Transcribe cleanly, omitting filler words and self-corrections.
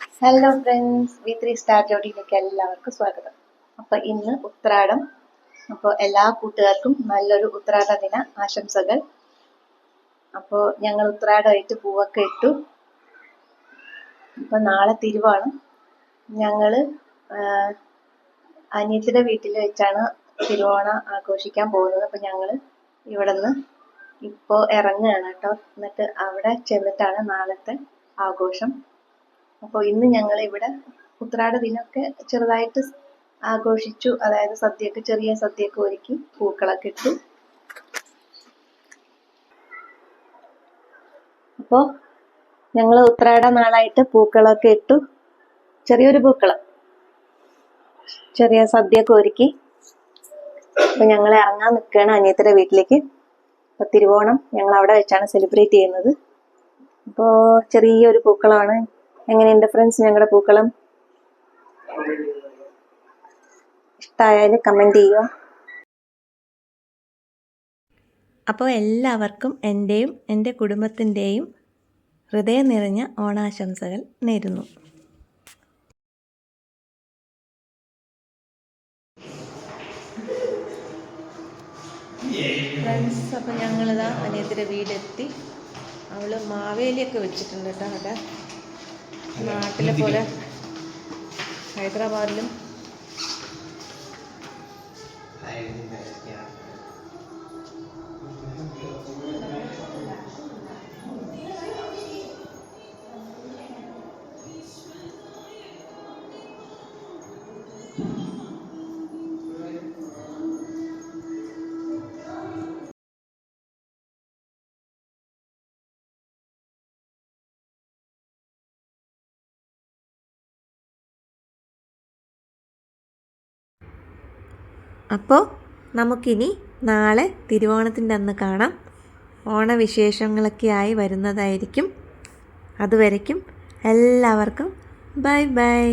Hello friends, V3 star ജോഡിയിലേക്ക് എല്ലാവർക്കും സ്വാഗതം. അപ്പോൾ ഇന്ന് ഉത്രാടം. അപ്പോൾ എല്ലാ കൂട്ടുകാർക്കും നല്ലൊരു ഉത്രാട ദിന ആശംസകൾ. അപ്പോൾ ഞങ്ങൾ ഉത്രാടമായിട്ട് പൂവൊക്കെ ഇട്ടു. അപ്പോൾ നാളെ തിരുവാണ്. ഞങ്ങൾ അനിയത്തിയുടെ വീട്ടിൽ വെച്ചാണ് തിരുവോണം ആഘോഷിക്കാൻ പോകുന്നത്. അപ്പോൾ ഞങ്ങൾ ഇവിടെ നിന്ന് ഇപ്പോൾ ഇറങ്ങുകയാണ് കേട്ടോ. എന്നിട്ട് അവിടെ ചെന്നിട്ടാണ് നാളത്തെ ആഘോഷം. അപ്പോൾ ഇന്ന് ഞങ്ങൾ ഇവിടെ ഉത്രാട ദിനമൊക്കെ ചെറുതായിട്ട് ആഘോഷിച്ചു. അതായത് ചെറിയ സദ്യയൊക്കെ ഒരുക്കി പൂക്കളൊക്കെ ഇട്ടു. അപ്പോൾ ഞങ്ങൾ ഉത്രാട നാളായിട്ട് പൂക്കളൊക്കെ ഇട്ടു. ചെറിയൊരു പൂക്കളം, ചെറിയ സദ്യയൊക്കെ ഒരുക്കി. അപ്പോൾ ഞങ്ങൾ ഇറങ്ങാൻ നിൽക്കുകയാണ് അനിയത്തിയുടെ വീട്ടിലേക്ക്. അപ്പോൾ തിരുവോണം ഞങ്ങൾ അവിടെ വെച്ചാണ് സെലിബ്രേറ്റ് ചെയ്യുന്നത്. അപ്പോൾ ചെറിയൊരു പൂക്കളമാണ്. എങ്ങനെയുണ്ട് ഫ്രണ്ട്സ് ഞങ്ങളുടെ പൂക്കളം? ഇഷ്ടമായാലും കമൻറ്റ് ചെയ്യുക. അപ്പോൾ എല്ലാവർക്കും എൻ്റെയും എൻ്റെ കുടുംബത്തിൻ്റെയും ഹൃദയം നിറഞ്ഞ ഓണാശംസകൾ നേരുന്നു. ഫ്രണ്ട്സ്, അപ്പോൾ ഞങ്ങളിതാ അനിയത്തിൻ്റെ വീടെത്തി. അവൾ മാവേലിയൊക്കെ വെച്ചിട്ടുണ്ട് കേട്ടോ. അവിടെ നാട്ടിലെ പോലെ ഹൈദരാബാദിലും അപ്പോൾ നമുക്കിനി നാളെ തിരുവോണത്തിൻ്റെ അന്ന് കാണാം. ഓണവിശേഷങ്ങളൊക്കെ ആയി വരുന്നതായിരിക്കും. അതുവരയ്ക്കും എല്ലാവർക്കും ബൈ ബൈ.